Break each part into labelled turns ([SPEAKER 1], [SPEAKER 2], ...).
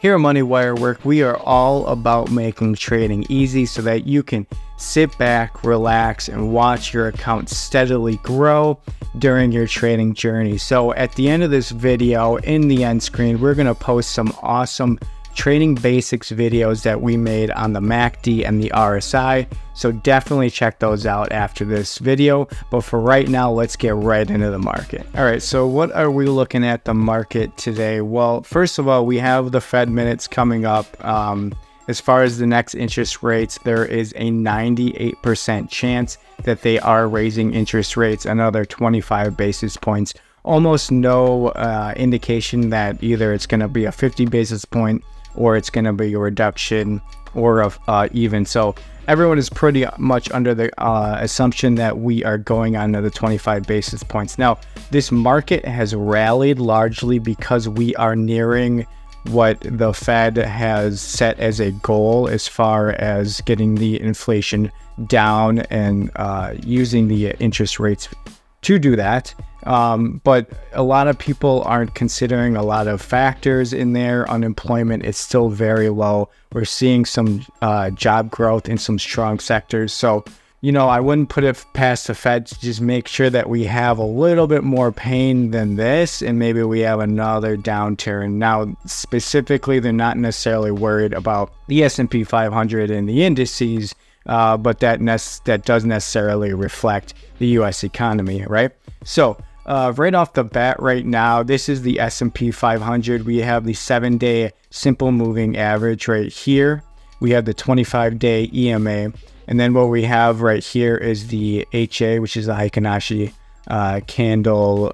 [SPEAKER 1] Here at MoneyWire Work, we are all about making trading easy so that you can sit back, relax, and watch your account steadily grow during your trading journey. So at the end of this video, in the end screen, we're going to post some awesome trading basics videos that we made on the MACD and the RSI. So definitely check those out after this video. But for right now, let's get right into the market. All right, so what are we looking at the market today? Well, first of all, we have the Fed minutes coming up. As far as the next interest rates, there is a 98% chance that they are raising interest rates another 25 basis points. Almost no indication that either it's going to be a 50 basis point or it's going to be a reduction or even. So everyone is pretty much under the assumption that we are going on to the 25 basis points. Now, this market has rallied largely because we are nearing what the Fed has set as a goal as far as getting the inflation down and using the interest rates to do that. But a lot of people aren't considering a lot of factors in there. Unemployment is still very low. We're seeing some job growth in some strong sectors. So, you know, I wouldn't put it past the Fed to just make sure that we have a little bit more pain than this, and maybe we have another downturn. Now, specifically, they're not necessarily worried about the S&P 500 and the indices, but that does necessarily reflect the U.S. economy, right? So, right off the bat right now, this is the S&P 500. We have the 7-day simple moving average right here. We have the 25-day EMA. And then what we have right here is the HA, which is the Heikin-Ashi candle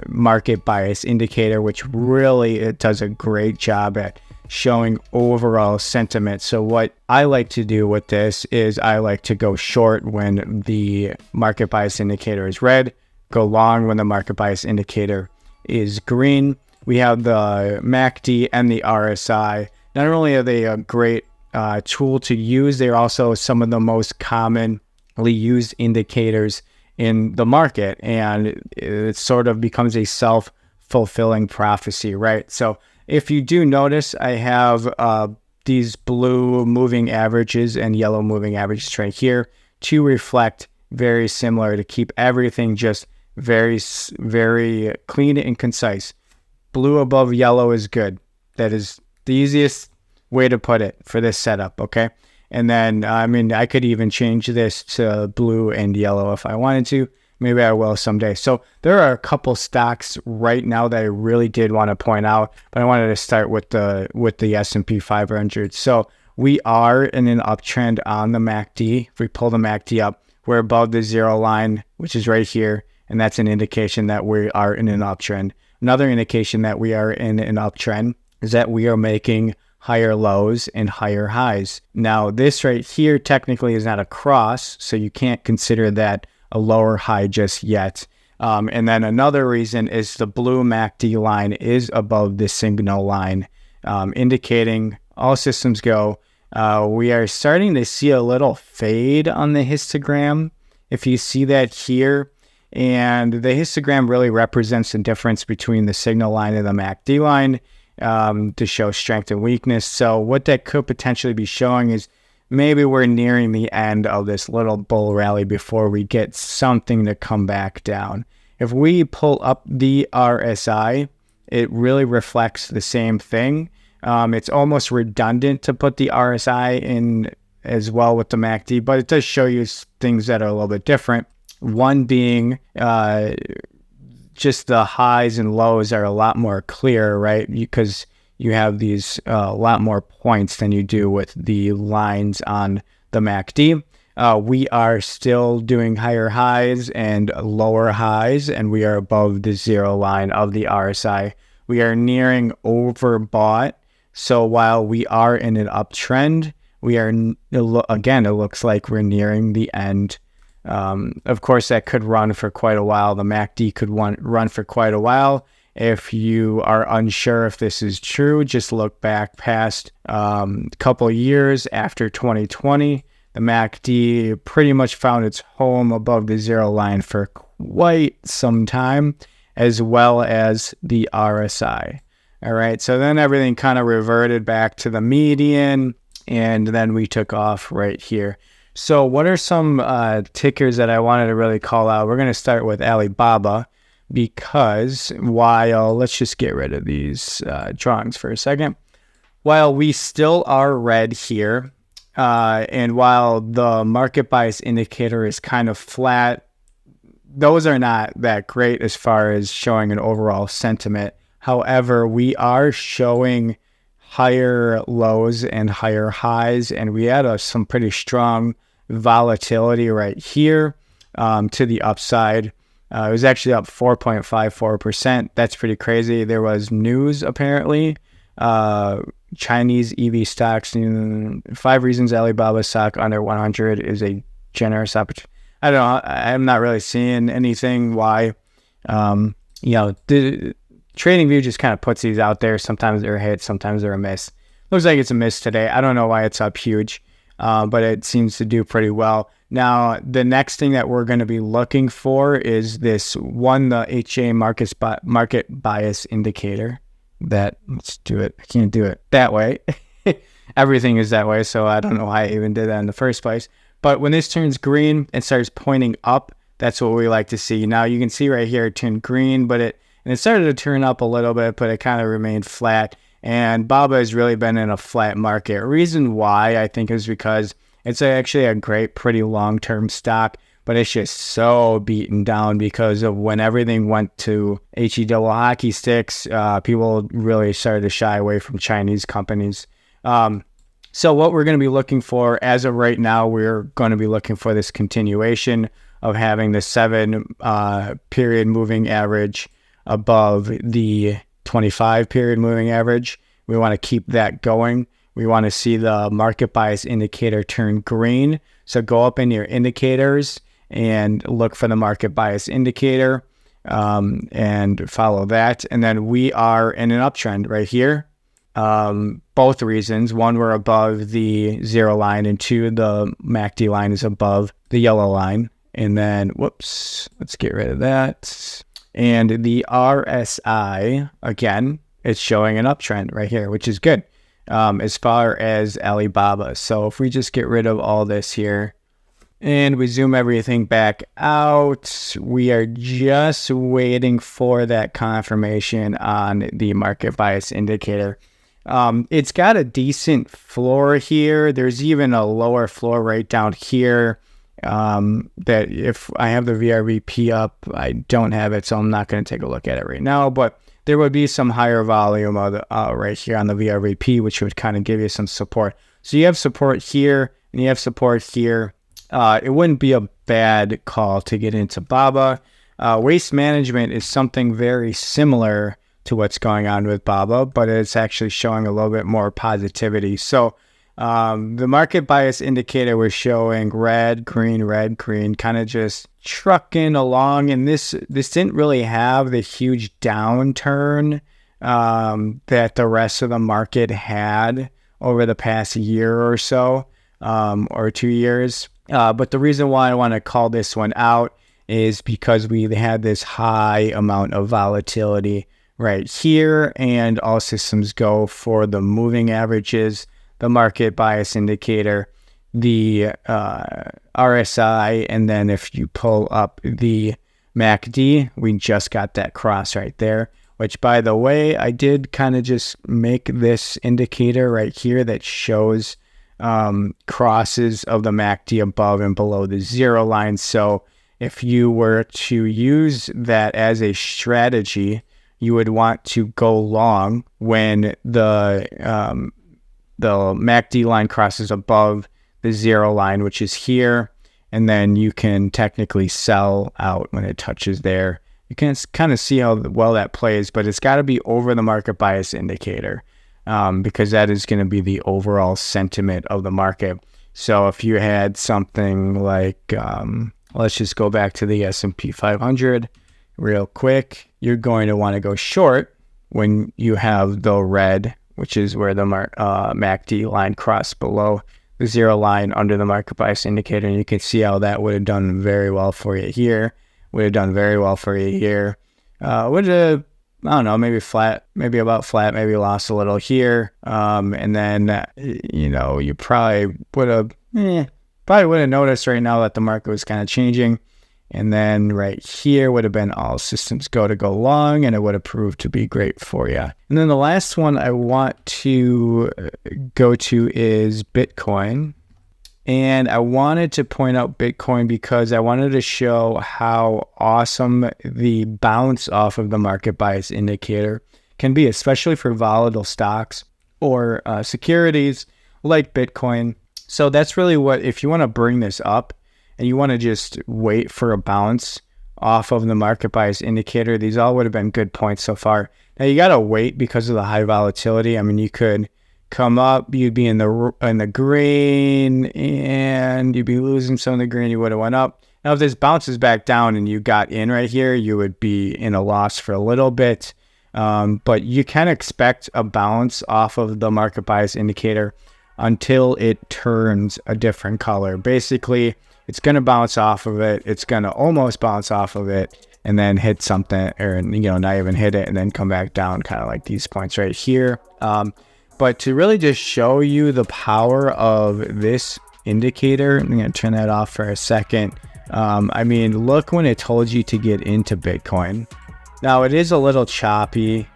[SPEAKER 1] market bias indicator, which really it does a great job at showing overall sentiment. So what I like to do with this is I like to go short when the market bias indicator is red, go long when the market bias indicator is green. We have the MACD and the RSI. Not only are they a great tool to use, they're also some of the most commonly used indicators in the market, and it sort of becomes a self-fulfilling prophecy, right? So if you do notice, I have these blue moving averages and yellow moving averages right here to reflect very similar, to keep everything just very, very clean and concise. Blue above yellow is good. That is the easiest way to put it for this setup, okay? And then, I mean, I could even change this to blue and yellow if I wanted to. Maybe I will someday. So there are a couple stocks right now that I really did want to point out, but I wanted to start with the S&P 500. So we are in an uptrend on the MACD. If we pull the MACD up, we're above the zero line, which is right here, and that's an indication that we are in an uptrend. Another indication that we are in an uptrend is that we are making higher lows and higher highs. Now, this right here technically is not a cross, so you can't consider that a lower high just yet. And then another reason is the blue MACD line is above the signal line, indicating all systems go. We are starting to see a little fade on the histogram. If you see that here, and the histogram really represents the difference between the signal line and the MACD line, to show strength and weakness. So what that could potentially be showing is maybe we're nearing the end of this little bull rally before we get something to come back down. If we pull up the RSI, it really reflects the same thing. It's almost redundant to put the RSI in as well with the MACD, but it does show you things that are a little bit different. One being just the highs and lows are a lot more clear, right? Because you have these a lot more points than you do with the lines on the MACD. We are still doing higher highs and lower highs, and we are above the zero line of the RSI. We are nearing overbought. So while we are in an uptrend, we are, again, it looks like we're nearing the end. Of course, that could run for quite a while. The MACD could run for quite a while. If you are unsure if this is true, just look back past a couple years after 2020. The MACD pretty much found its home above the zero line for quite some time, as well as the RSI. All right, so then everything kind of reverted back to the median, and then we took off right here. So what are some tickers that I wanted to really call out? We're going to start with Alibaba, because while, let's just get rid of these drawings for a second. While we still are red here, and while the market bias indicator is kind of flat, those are not that great as far as showing an overall sentiment. However, we are showing higher lows and higher highs, and we had some pretty strong volatility right here to the upside. It was actually up 4.54%. That's pretty crazy. There was news, apparently. Chinese EV stocks, 5 reasons Alibaba stock under 100 is a generous opportunity. I don't know. I'm not really seeing anything why. The TradingView just kind of puts these out there. Sometimes they're a hit, sometimes they're a miss. Looks like it's a miss today. I don't know why it's up huge, but it seems to do pretty well. Now, the next thing that we're going to be looking for is this one, the HA market bias indicator. Let's do it. I can't do it that way. Everything is that way, so I don't know why I even did that in the first place. But when this turns green and starts pointing up, that's what we like to see. Now you can see right here it turned green, but it started to turn up a little bit, but it kind of remained flat. And BABA has really been in a flat market. Reason why, I think, is because it's actually a great, pretty long-term stock, but it's just so beaten down because of when everything went to HE double hockey sticks, people really started to shy away from Chinese companies. So what we're going to be looking for as of right now, we're going to be looking for this continuation of having the 7 period moving average above the 25 period moving average. We want to keep that going. We want to see the market bias indicator turn green. So go up in your indicators and look for the market bias indicator and follow that. And then we are in an uptrend right here. Both reasons. One, we're above the 0 line, and 2, the MACD line is above the yellow line. And then, let's get rid of that. And the RSI, again, it's showing an uptrend right here, which is good as far as Alibaba. So if we just get rid of all this here and we zoom everything back out, we are just waiting for that confirmation on the market bias indicator. It's got a decent floor here. There's even a lower floor right down here. That if I have the VRVP up, I don't have it, so I'm not going to take a look at it right now, but there would be some higher volume of right here on the VRVP, which would kind of give you some support. So you have support here and you have support here. It wouldn't be a bad call to get into BABA. Waste management is something very similar to what's going on with BABA, but it's actually showing a little bit more positivity. So the market bias indicator was showing red, green, kind of just trucking along. And this didn't really have the huge downturn that the rest of the market had over the past year or so, or 2 years. But the reason why I want to call this one out is because we had this high amount of volatility right here, and all systems go for the moving averages, the market bias indicator, the RSI, and then if you pull up the MACD, we just got that cross right there, which, by the way, I did kind of just make this indicator right here that shows crosses of the MACD above and below the 0 line. So if you were to use that as a strategy, you would want to go long when the MACD line crosses above the 0 line, which is here, and then you can technically sell out when it touches there. You can kind of see how well that plays, but it's got to be over the market bias indicator because that is going to be the overall sentiment of the market. So if you had something like, let's just go back to the S&P 500 real quick. You're going to want to go short when you have the red, which is where the MACD line crossed below the 0 line under the market bias indicator. And you can see how that would have done very well for you here. Would have done very well for you here. Would have I don't know, maybe flat, maybe about flat, maybe lost a little here. And then, you know, you probably would have noticed right now that the market was kind of changing. And then right here would have been all systems go to go long, and it would have proved to be great for you. And then the last one I want to go to is Bitcoin. And I wanted to point out Bitcoin because I wanted to show how awesome the bounce off of the market bias indicator can be, especially for volatile stocks or securities like Bitcoin. So that's really what, if you want to bring this up and you want to just wait for a bounce off of the market bias indicator, these all would have been good points so far. Now you got to wait because of the high volatility. I mean, you could come up, you'd be in the green, and you'd be losing some of the green you would have went up. Now, if this bounces back down and you got in right here, you would be in a loss for a little bit. But you can expect a bounce off of the market bias indicator until it turns a different color. Basically, it's going to bounce off of it. It's going to almost bounce off of it and then hit something, or, you know, not even hit it and then come back down, kind of like these points right here. But to really just show you the power of this indicator, I'm going to turn that off for a second. I mean, look when it told you to get into Bitcoin. Now, it is a little choppy.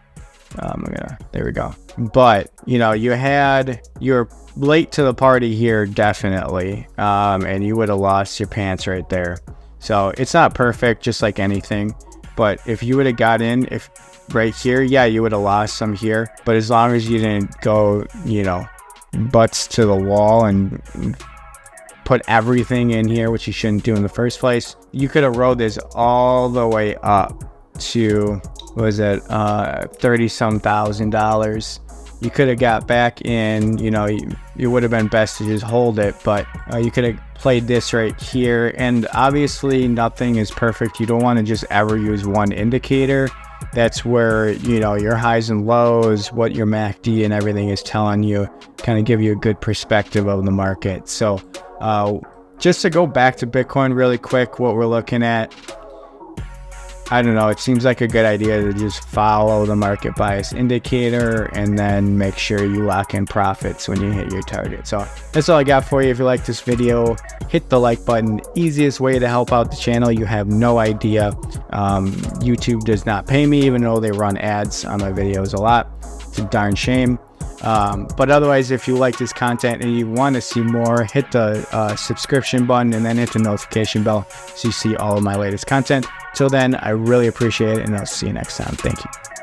[SPEAKER 1] There we go. But, you know, you're late to the party here, definitely. And you would have lost your pants right there. So it's not perfect, just like anything. But if you would have got in, right here, yeah, you would have lost some here. But as long as you didn't go, you know, butts to the wall and put everything in here, which you shouldn't do in the first place, you could have rode this all the way up to, what was it, $30-some thousand. You could have got back in, you know, it would have been best to just hold it, but you could have played this right here. And obviously nothing is perfect. You don't want to just ever use one indicator. That's where, you know, your highs and lows, what your MACD and everything is telling you, kind of give you a good perspective of the market. So just to go back to Bitcoin really quick, what we're looking at, I don't know, it seems like a good idea to just follow the market bias indicator and then make sure you lock in profits when you hit your target. So that's all I got for you. If you like this video, hit the like button. Easiest way to help out the channel. You have no idea. YouTube does not pay me, even though they run ads on my videos a lot. It's a darn shame. But otherwise, if you like this content and you want to see more, hit the subscription button and then hit the notification bell so you see all of my latest content. Till then, I really appreciate it, and I'll see you next time. Thank you.